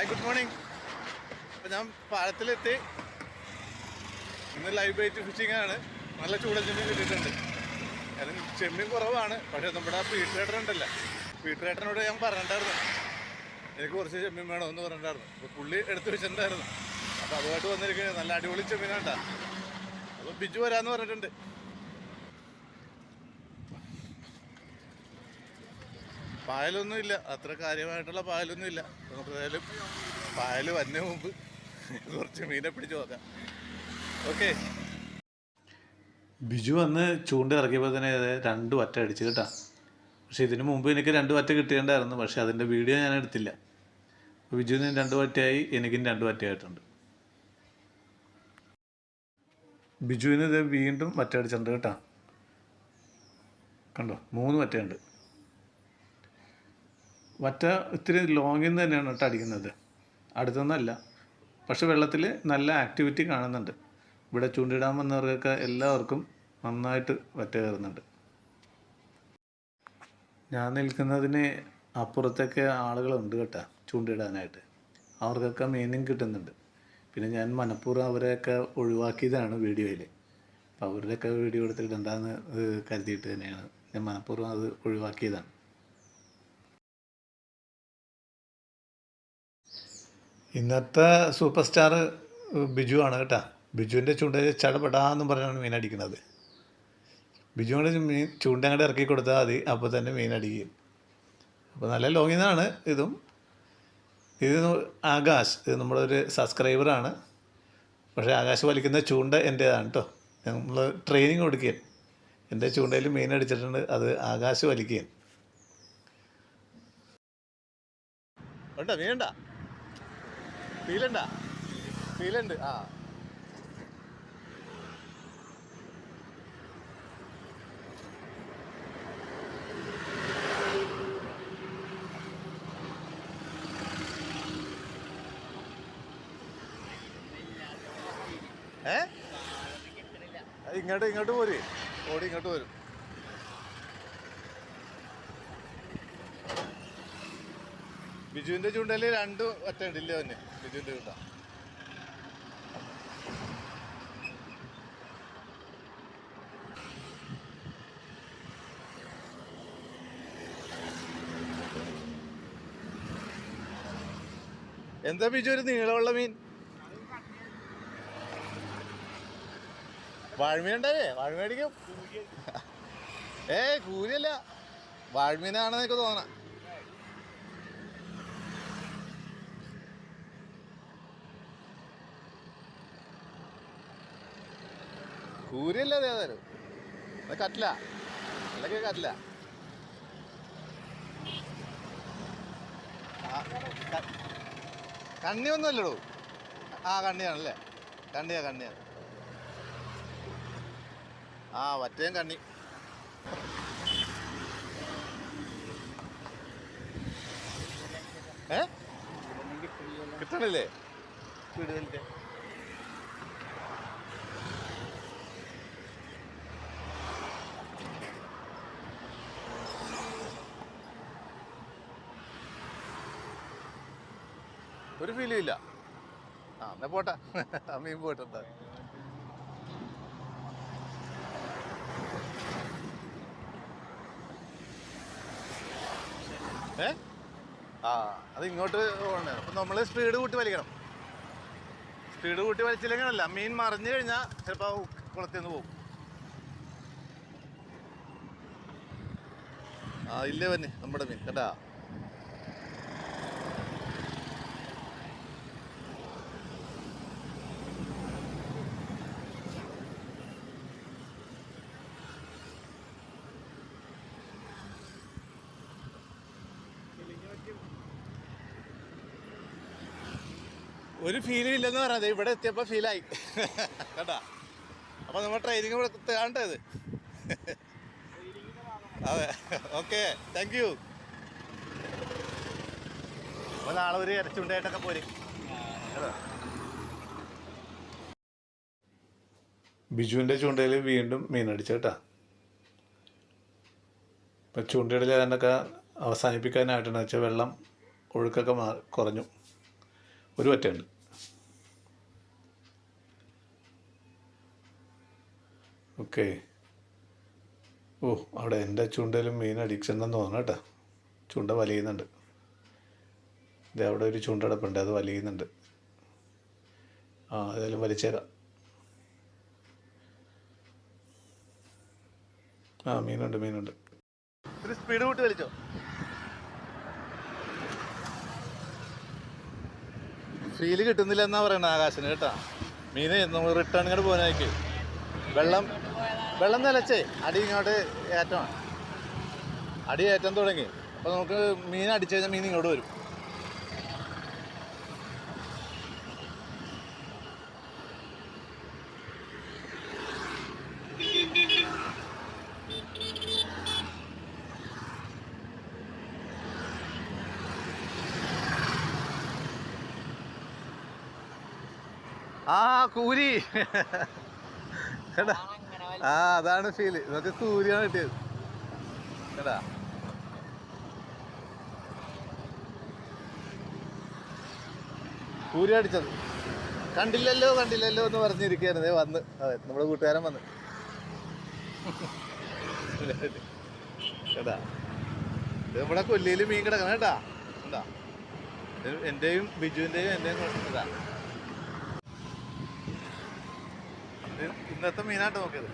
Hi, good morning. അപ്പോൾ ഞാൻ പാലത്തിലെത്തി. ഇന്ന് ലൈവ് ബൈറ്റ് ഫിഷിംഗ് ആണ്. നല്ല ചൂടൻ ചെമ്മീൻ കിട്ടിയിട്ടുണ്ട്. കാരണം ചെമ്മീൻ കുറവാണ്. പക്ഷേ നമ്മുടെ പീറ്ററേട്ടർ ഉണ്ടല്ലോ, പീറ്ററേട്ടനോട് ഞാൻ പറഞ്ഞിട്ടുണ്ടായിരുന്നു എനിക്ക് കുറച്ച് ചെമ്മീൻ വേണമെന്ന് പറഞ്ഞിട്ടുണ്ടായിരുന്നു. അപ്പോൾ പുള്ളി എടുത്ത് വെച്ചിട്ടുണ്ടായിരുന്നു. അപ്പോൾ അതുമായിട്ട് വന്നിരിക്കുന്നത് നല്ല അടിപൊളി ചെമ്മീനാണ്ടാ. അപ്പോൾ ബിജു വരാമെന്ന് പറഞ്ഞിട്ടുണ്ട്. പായലൊന്നുമില്ല, അത്ര കാര്യമായിട്ടുള്ള പായലൊന്നുമില്ല. നമുക്ക് ഏതായാലും പായൽ വന്നതിന് മുമ്പ് കുറച്ച് മീനെ പിടിച്ച് നോക്കാം. ഓക്കെ. ബിജു വന്ന് ചൂണ്ട ഇറക്കിയപ്പോൾ തന്നെ 2 വറ്റ അടിച്ച് കേട്ടോ. പക്ഷേ ഇതിനു മുമ്പ് എനിക്ക് 2 വറ്റ കിട്ടിയിട്ടുണ്ടായിരുന്നു. പക്ഷേ അതിൻ്റെ വീഡിയോ ഞാൻ എടുത്തില്ല. ബിജുവിന് 2 വറ്റയായി, എനിക്കും 2 വറ്റയായിട്ടുണ്ട്. ബിജുവിന് ഇത് വീണ്ടും വറ്റ അടിച്ചിട്ടുണ്ട് കേട്ടോ. കണ്ടോ, 3 വറ്റയുണ്ട്. വറ്റ ഇത്തിരി ലോങ്ങിൽ നിന്ന് തന്നെയാണ് കേട്ടോ അടിക്കുന്നത്, അടുത്തൊന്നല്ല. പക്ഷെ വെള്ളത്തിൽ നല്ല ആക്ടിവിറ്റി കാണുന്നുണ്ട്. ഇവിടെ ചൂണ്ടിടാൻ വന്നവർക്കൊക്കെ എല്ലാവർക്കും നന്നായിട്ട് വറ്റ കയറുന്നുണ്ട്. ഞാൻ നിൽക്കുന്നതിന് അപ്പുറത്തൊക്കെ ആളുകളുണ്ട് കേട്ടോ ചൂണ്ടിടാനായിട്ട്. അവർക്കൊക്കെ മീനും കിട്ടുന്നുണ്ട്. പിന്നെ ഞാൻ മനഃപൂർവ്വം അവരെയൊക്കെ ഒഴിവാക്കിയതാണ് വീഡിയോയിൽ. അപ്പോൾ അവരുടെയൊക്കെ വീഡിയോ എടുത്തിട്ടുണ്ടെന്ന് കരുതിയിട്ട് തന്നെയാണ് ഞാൻ മനഃപൂർവ്വം അത് ഒഴിവാക്കിയതാണ്. ഇന്നത്തെ സൂപ്പർ സ്റ്റാർ ബിജു ആണ് കേട്ടോ. ബിജുവിൻ്റെ ചൂണ്ടയിൽ ചടപെടാന്നും പറഞ്ഞാണ് മീൻ അടിക്കുന്നത്. ബിജുവിൻ്റെ മീൻ ചൂണ്ട അങ്ങോട്ട് ഇറക്കി കൊടുത്താൽ മതി, അപ്പോൾ തന്നെ മീൻ അടിക്കും. അപ്പോൾ നല്ല ലോങ്ങിൽ നിന്നാണ് ഇതും. ഇത് ആകാശ്, ഇത് നമ്മളൊരു സബ്സ്ക്രൈബറാണ്. പക്ഷേ ആകാശ് വലിക്കുന്ന ചൂണ്ട എൻ്റേതാണ് കേട്ടോ. നമ്മൾ ട്രെയിനിങ് കൊടുക്കുകയും എൻ്റെ ചൂണ്ടയിൽ മീൻ അടിച്ചിട്ടുണ്ട്, അത് ആകാശ് വലിക്കുകയും. ഉണ്ടോ മീനുണ്ടാ? ഫീലുണ്ടാ? ഫീലുണ്ട്. ആ, ഇങ്ങോട്ട് പോര്, ഓടി ഇങ്ങോട്ട് വരും. ബിജുവിൻ്റെ ചൂണ്ടയിൽ 2 വറ്റ ഉണ്ടില്ലേ തന്നെ ബിജുവിൻ്റെ ചൂണ്ട. എന്താ ബിജു ഒരു നീളമുള്ള മീൻ? വാഴമീൻ ഉണ്ടാവേ, വാഴമീൻ അടിക്കും. കൂലിയല്ല, വാഴമീനാണെന്ന് എനിക്ക് തോന്നണം. കൂരിയല്ല അത്, ഏതായാലും അത് കട്ടില, അല്ലെങ്കിൽ കട്ടില. കണ്ണിയൊന്നും അല്ലടോ. ആ, കണ്ണിയാണല്ലേ, കണ്ണിയാണ്. ആ, വറ്റയും കണ്ണി. കിട്ടണില്ലേ? ഒരു ഫീലും ഇല്ല. ആ, എന്നാ പോട്ടെ, മീൻ പോയിട്ടുണ്ട്. ആ, അത് ഇങ്ങോട്ട് പോകണേ. അപ്പം നമ്മൾ സ്പീഡ് കൂട്ടി വലിക്കണം. സ്പീഡ് കൂട്ടി വലിച്ചില്ലെങ്കിലല്ല, മീൻ മറിഞ്ഞു കഴിഞ്ഞാൽ ചിലപ്പോൾ കുളത്തിന്ന് പോകും. ആ, ഇല്ലേ വന്നെ നമ്മുടെ മീൻ കേട്ടാ. ഒരു ഫീലും ഇല്ലെന്ന് പറയാതെ ഇവിടെ എത്തിയപ്പോൾ ഫീലായി കേട്ടാ. അപ്പോൾ നമ്മൾ ട്രെയിനിങ് കാണേണ്ടത്. അതെ, ഓക്കെ, താങ്ക് യു. അപ്പോൾ നാളെ ഒരു ഇറച്ചുണ്ടായിട്ടൊക്കെ പോരെ. ബിജുവിൻ്റെ ചൂണ്ടയിൽ വീണ്ടും മീനടിച്ചു കേട്ടോ. ഇപ്പം ചൂണ്ടയിടൽ ഏതാണ്ടൊക്കെ അവസാനിപ്പിക്കാനായിട്ടാണ് വെച്ചാൽ വെള്ളം ഒഴുക്കൊക്കെ കുറഞ്ഞു. ഒരു വറ്റയുണ്ട്. ഓക്കെ. ഓ, അവിടെ എൻ്റെ ചൂണ്ടയിലും മീൻ അഡിക്ഷൻ എന്ന് തോന്നണം കേട്ടോ. ചൂണ്ട വലിയുന്നുണ്ട്. ഇത് അവിടെ ഒരു ചൂണ്ടടപ്പുണ്ട്, അത് വലിയുന്നുണ്ട്. ഏതായാലും വലിച്ചേക്കാം. മീനുണ്ട്. ഒരു സ്പീഡ് കൂട്ടി വലിച്ചോ. ഫീല് കിട്ടുന്നില്ല എന്നാ പറയണത് ആകാശന് കേട്ടാ. മീന് നമ്മൾ റിട്ടേൺ ഇങ്ങോട്ട് പോകാനായിക്ക് വെള്ളം നിലച്ചേ അടി ഇങ്ങോട്ട് ഏറ്റമാണ്. അടി ഏറ്റം തുടങ്ങി. അപ്പോൾ നമുക്ക് മീൻ അടിച്ചു കഴിഞ്ഞാൽ മീൻ ഇങ്ങോട്ട് വരും. കൂരി കേട്ടാ. അതാണ് ഫീല്. ഇതൊക്കെ കൂരിയാണ് കിട്ടിയത് കേട്ടാ. കൂരി അടിച്ചത് കണ്ടില്ലല്ലോ എന്ന് പറഞ്ഞിരിക്കുകയായിരുന്നു. വന്ന് അതെ നമ്മുടെ കൂട്ടുകാരൻ വന്ന് കേട്ടാ. ഇത് നമ്മുടെ കൊല്ലിയിൽ മീൻ കിടക്കണം കേട്ടാ. എന്താ എൻ്റെയും ബിജുവിൻ്റെയും എൻ്റെയും ഇതാ ഇന്നത്തെ മീനായിട്ട് നോക്കിയത്.